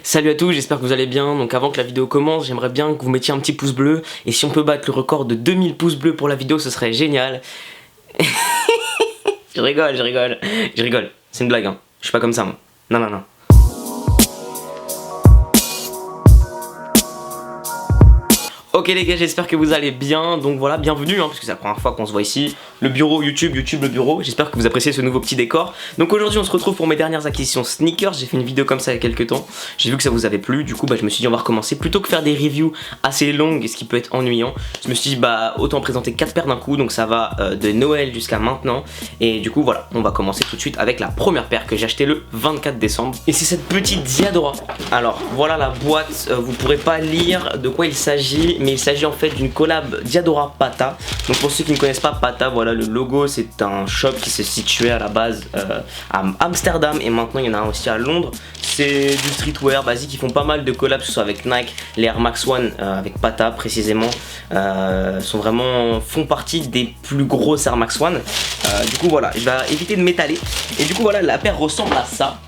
Salut à tous, j'espère que vous allez bien. Donc avant que la vidéo commence, j'aimerais bien que vous mettiez un petit pouce bleu. Et si on peut battre le record de 2000 pouces bleus pour la vidéo, ce serait génial. Je rigole. C'est une blague, hein. Je suis pas comme ça, moi. Non. Ok les gars, j'espère que vous allez bien. Donc voilà, bienvenue, parce que c'est la première fois qu'on se voit ici. Le bureau YouTube le bureau. J'espère que vous appréciez ce nouveau petit décor. Donc aujourd'hui on se retrouve pour mes dernières acquisitions sneakers. J'ai fait une vidéo comme ça il y a quelques temps. J'ai vu que ça vous avait plu, du coup je me suis dit on va recommencer. Plutôt que faire des reviews assez longues et ce qui peut être ennuyant, je me suis dit autant présenter 4 paires d'un coup. Donc ça va de Noël jusqu'à maintenant. Et du coup voilà, on va commencer tout de suite avec la première paire que j'ai achetée le 24 décembre. Et c'est cette petite Diadora. Alors voilà la boîte, vous pourrez pas lire de quoi il s'agit, mais il s'agit en fait d'une collab Diadora Pata. Donc pour ceux qui ne connaissent pas Pata, voilà le logo, c'est un shop qui se situait à la base à Amsterdam et maintenant il y en a un aussi à Londres. C'est du streetwear basique, ils font pas mal de collabs, que ce soit avec Nike, les Air Max One avec Pata précisément, font partie des plus grosses Air Max One. Du coup voilà, je vais éviter de m'étaler. Et du coup voilà, la paire ressemble à ça.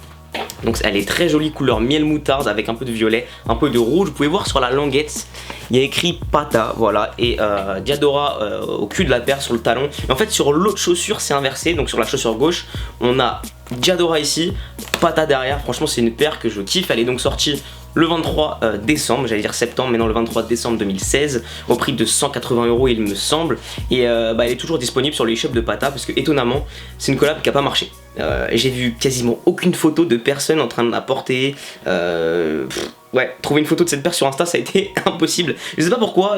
Donc elle est très jolie, couleur miel moutarde avec un peu de violet, un peu de rouge. Vous pouvez voir sur la languette, il y a écrit Pata, voilà, et Diadora au cul de la paire sur le talon. Et en fait sur l'autre chaussure c'est inversé, donc sur la chaussure gauche on a Diadora ici, Pata derrière. Franchement c'est une paire que je kiffe. Elle est donc sortie le 23 décembre, j'allais dire septembre, mais non, le 23 décembre 2016, au prix de 180 € il me semble. Et elle est toujours disponible sur l'e-shop de Pata parce que étonnamment c'est une collab qui a pas marché. J'ai vu quasiment aucune photo de personne en train de la porter. Ouais, trouver une photo de cette paire sur Insta ça a été impossible. Je sais pas pourquoi,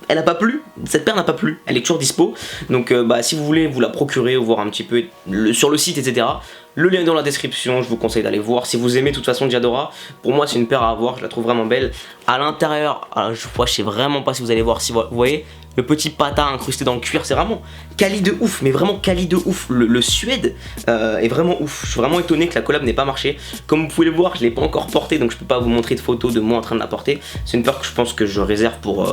elle a pas plu, cette paire n'a pas plu, elle est toujours dispo. Donc si vous voulez vous la procurer ou voir un petit peu sur le site etc. Le lien est dans la description, je vous conseille d'aller voir. Si vous aimez de toute façon Diadora, pour moi c'est une paire à avoir, je la trouve vraiment belle. À l'intérieur, je sais vraiment pas si vous allez voir, si vous voyez le petit Pata incrusté dans le cuir, c'est vraiment quali de ouf, mais vraiment quali de ouf. Le suède est vraiment ouf. Je suis vraiment étonné que la collab n'ait pas marché. Comme vous pouvez le voir, je l'ai pas encore portée, donc je peux pas vous montrer de photos de moi en train de la porter. C'est une paire que je pense que je réserve pour...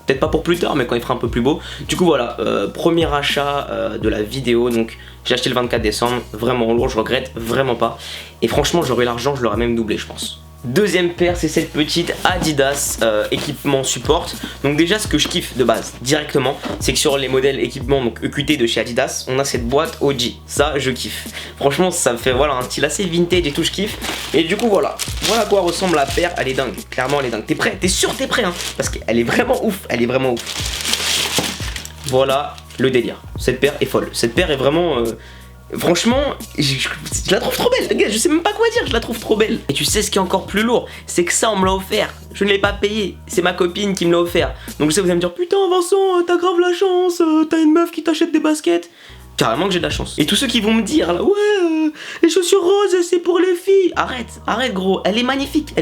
peut-être pas pour plus tard, mais quand il fera un peu plus beau. Du coup voilà, premier achat de la vidéo. Donc j'ai acheté le 24 décembre, vraiment lourd, je regrette vraiment pas. Et franchement j'aurais l'argent, je l'aurais même doublé je pense. Deuxième paire, c'est cette petite Adidas équipement support. Donc déjà ce que je kiffe de base directement, c'est que sur les modèles équipement donc EQT de chez Adidas, on a cette boîte OG. Ça je kiffe. Franchement ça me fait voilà un style assez vintage et tout, je kiffe. Et du coup voilà à quoi ressemble la paire. Elle est dingue, clairement elle est dingue. T'es prêt? T'es sûr t'es prêt hein? Parce qu'elle est vraiment ouf, elle est vraiment ouf. Voilà le délire. Cette paire est folle. Cette paire est vraiment... Franchement, je la trouve trop belle, les gars, je sais même pas quoi dire, je la trouve trop belle. Et tu sais ce qui est encore plus lourd, c'est que ça on me l'a offert, je ne l'ai pas payé, c'est ma copine qui me l'a offert. Donc je sais vous allez me dire, putain Vincent, t'as grave la chance, t'as une meuf qui t'achète des baskets. Carrément que j'ai de la chance. Et tous ceux qui vont me dire là, ouais, les chaussures roses c'est pour les filles. Arrête gros, elle est magnifique.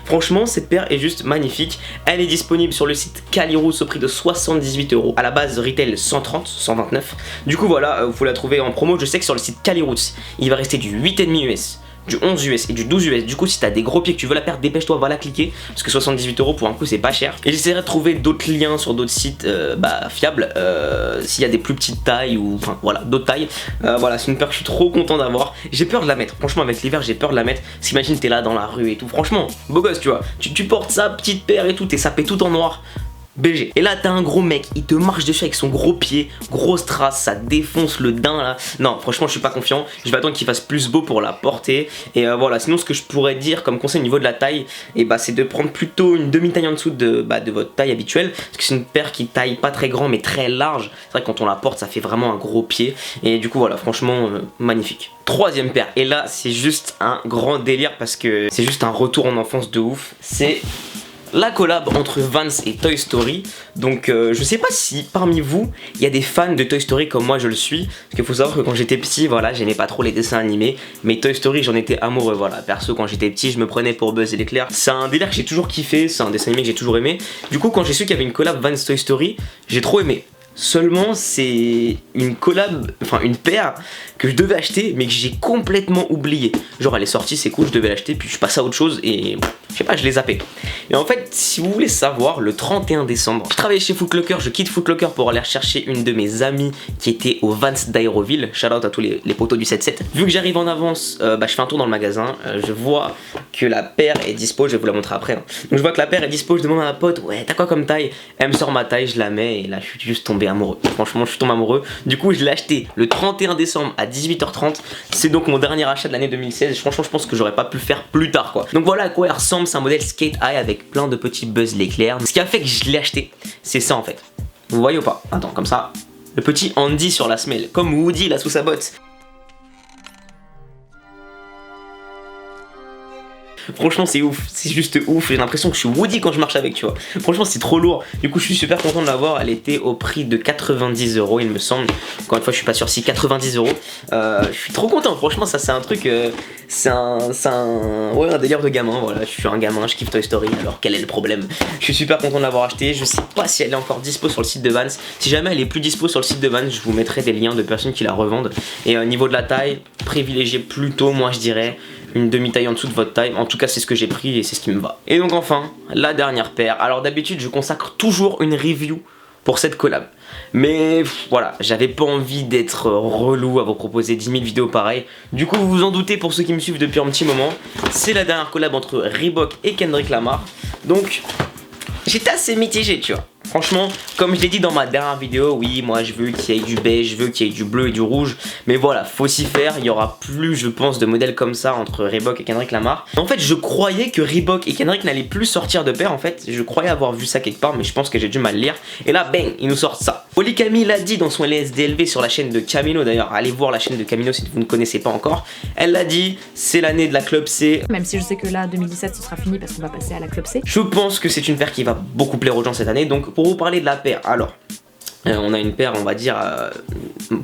Franchement cette paire est juste magnifique. Elle est disponible sur le site Cali-Roots au prix de 78 €. À la base retail 129. Du coup voilà, vous pouvez la trouver en promo. Je sais que sur le site Cali-Roots il va rester du 8,5 US, du 11 US et du 12 US. Du coup si t'as des gros pieds que tu veux la paire, dépêche-toi, va la cliquer parce que 78 € pour un coup c'est pas cher. Et j'essaierai de trouver d'autres liens sur d'autres sites fiables s'il y a des plus petites tailles ou enfin voilà d'autres tailles. Voilà, c'est une paire que je suis trop content d'avoir. J'ai peur de la mettre, franchement avec l'hiver j'ai peur de la mettre. Parce qu'imagine t'es là dans la rue et tout, franchement beau gosse tu vois, tu portes ça, petite paire et tout, t'es sapé tout en noir. BG. Et là t'as un gros mec, il te marche dessus avec son gros pied, grosse trace, ça défonce le daim là. Non franchement je suis pas confiant, je vais attendre qu'il fasse plus beau pour la porter. Et voilà, sinon ce que je pourrais dire comme conseil au niveau de la taille, c'est de prendre plutôt une demi-taille en dessous de votre taille habituelle. Parce que c'est une paire qui taille pas très grand mais très large. C'est vrai que quand on la porte ça fait vraiment un gros pied. Et du coup voilà, franchement magnifique. Troisième paire, et là c'est juste un grand délire parce que c'est juste un retour en enfance de ouf. C'est la collab entre Vans et Toy Story. Donc je sais pas si parmi vous il y a des fans de Toy Story comme moi je le suis. Parce qu'il faut savoir que quand j'étais petit, voilà, j'aimais pas trop les dessins animés, mais Toy Story j'en étais amoureux, voilà. Perso quand j'étais petit je me prenais pour Buzz et l'éclair. C'est un délire que j'ai toujours kiffé, c'est un dessin animé que j'ai toujours aimé. Du coup quand j'ai su qu'il y avait une collab Vans Toy Story, j'ai trop aimé. Seulement c'est une collab, enfin une paire que je devais acheter mais que j'ai complètement oublié. Genre elle est sortie, c'est cool, je devais l'acheter, puis je passe à autre chose et je sais pas, je l'ai zappé. Et en fait, si vous voulez savoir, le 31 décembre, je travaillais chez Foot Locker, je quitte Foot Locker pour aller chercher une de mes amies qui était au Vans d'Aéroville. Shout out à tous les potos du 7-7. Vu que j'arrive en avance, je fais un tour dans le magasin, je vois que la paire est dispo, je vais vous la montrer après. Hein. Donc je vois que la paire est dispo, je demande à ma pote, ouais t'as quoi comme taille? Elle me sort ma taille, je la mets et là je suis juste tombé amoureux. Franchement je suis tombé amoureux. Du coup je l'ai acheté le 31 décembre à 18h30. C'est donc mon dernier achat de l'année 2016 et franchement je pense que j'aurais pas pu le faire plus tard quoi. Donc voilà à quoi il ressemble, c'est un modèle Skate High avec plein de petits buzz l'éclair. Ce qui a fait que je l'ai acheté, c'est ça en fait. Vous voyez ou pas? Attends, comme ça, le petit Andy sur la semelle, comme Woody là sous sa botte. Franchement c'est ouf, c'est juste ouf, j'ai l'impression que je suis Woody quand je marche avec, tu vois. Franchement c'est trop lourd, du coup je suis super content de l'avoir, elle était au prix de 90 € il me semble. Encore une fois je suis pas sûr si 90 €. Je suis trop content, franchement ça c'est un truc, c'est un délire de gamin, voilà, je suis un gamin, je kiffe Toy Story, alors quel est le problème? Je suis super content de l'avoir acheté, je sais pas si elle est encore dispo sur le site de Vans. Si jamais elle est plus dispo sur le site de Vans, je vous mettrai des liens de personnes qui la revendent. Et au niveau de la taille, privilégiez plutôt, moi je dirais, une demi-taille en dessous de votre taille. En tout cas c'est ce que j'ai pris et c'est ce qui me va. Et donc enfin la dernière paire. Alors d'habitude je consacre toujours une review pour cette collab, mais voilà, j'avais pas envie d'être relou à vous proposer 10 000 vidéos pareilles. Du coup vous vous en doutez, pour ceux qui me suivent depuis un petit moment, c'est la dernière collab entre Reebok et Kendrick Lamar. Donc j'étais assez mitigé, tu vois. Franchement, comme je l'ai dit dans ma dernière vidéo, oui, moi je veux qu'il y ait du beige, je veux qu'il y ait du bleu et du rouge. Mais voilà, faut s'y faire, il y aura plus, je pense, de modèles comme ça entre Reebok et Kendrick Lamar. En fait, je croyais que Reebok et Kendrick n'allaient plus sortir de paire, en fait. Je croyais avoir vu ça quelque part, mais je pense que j'ai dû mal lire. Et là, bang, ils nous sortent ça. Oli Camille l'a dit dans son LSDLV sur la chaîne de Camino, d'ailleurs, allez voir la chaîne de Camino si vous ne connaissez pas encore. Elle l'a dit, c'est l'année de la Club C. Même si je sais que là, 2017, ce sera fini parce qu'on va passer à la Club C. Je pense que c'est une paire qui va beaucoup plaire aux gens cette année, donc pour vous parler de la paire, alors on a une paire, on va dire,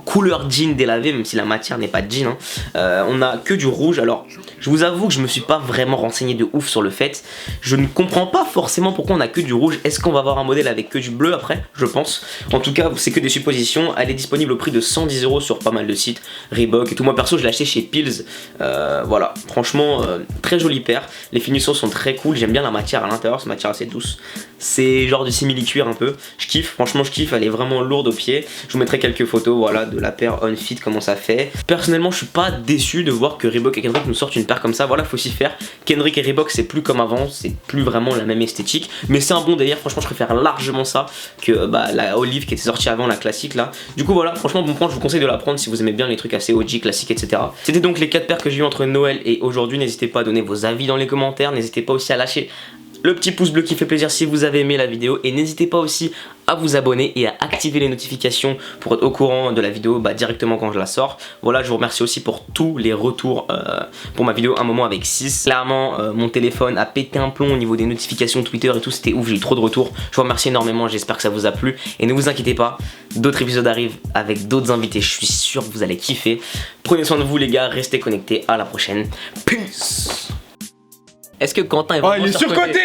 couleur jean délavé, même si la matière n'est pas jean, hein. On a que du rouge. Alors je vous avoue que je me suis pas vraiment renseigné de ouf sur le fait. Je ne comprends pas forcément pourquoi on a que du rouge. Est-ce qu'on va avoir un modèle avec que du bleu après? Je pense. En tout cas c'est que des suppositions. Elle est disponible au prix de 110 € sur pas mal de sites, Reebok et tout. Moi perso je l'ai acheté chez Pills. Voilà, franchement très jolie paire. Les finitions sont très cool, j'aime bien la matière à l'intérieur, c'est une matière assez douce. C'est genre du simili-cuir un peu. Je kiffe, franchement je kiffe, elle est vraiment lourde au pied. Je vous mettrai quelques photos, voilà, de la paire on fit, comment ça fait. Personnellement je suis pas déçu de voir que Reebok et Kendrick nous sortent une paire comme ça. Voilà, faut s'y faire. Kendrick et Reebok c'est plus comme avant, c'est plus vraiment la même esthétique, mais c'est un bon délire. Franchement je préfère largement ça que la Olive qui était sortie avant, la classique là. Du coup voilà, franchement bon point, je vous conseille de la prendre si vous aimez bien les trucs assez OG, classiques, etc. C'était donc les 4 paires que j'ai eu entre Noël et aujourd'hui. N'hésitez pas à donner vos avis dans les commentaires, n'hésitez pas aussi à lâcher le petit pouce bleu qui fait plaisir si vous avez aimé la vidéo, et n'hésitez pas aussi à vous abonner et à activer les notifications pour être au courant de la vidéo directement quand je la sors. Voilà, je vous remercie aussi pour tous les retours pour ma vidéo un moment avec 6. Clairement mon téléphone a pété un plomb au niveau des notifications Twitter et tout, c'était ouf, j'ai eu trop de retours. Je vous remercie énormément, j'espère que ça vous a plu et ne vous inquiétez pas, d'autres épisodes arrivent avec d'autres invités, je suis sûr que vous allez kiffer. Prenez soin de vous les gars, restez connectés, à la prochaine, peace. Est-ce que Quentin est vraiment surcoté?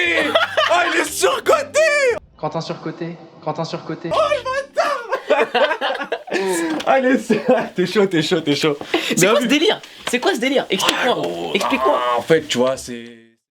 Oh, il est surcoté! Quentin surcoté, Quentin surcoté. Oh, le bâtard! Allez, t'es chaud, t'es chaud, t'es chaud. C'est quoi ce délire? C'est quoi ce délire? Explique-moi. Explique-moi. En fait, tu vois, c'est...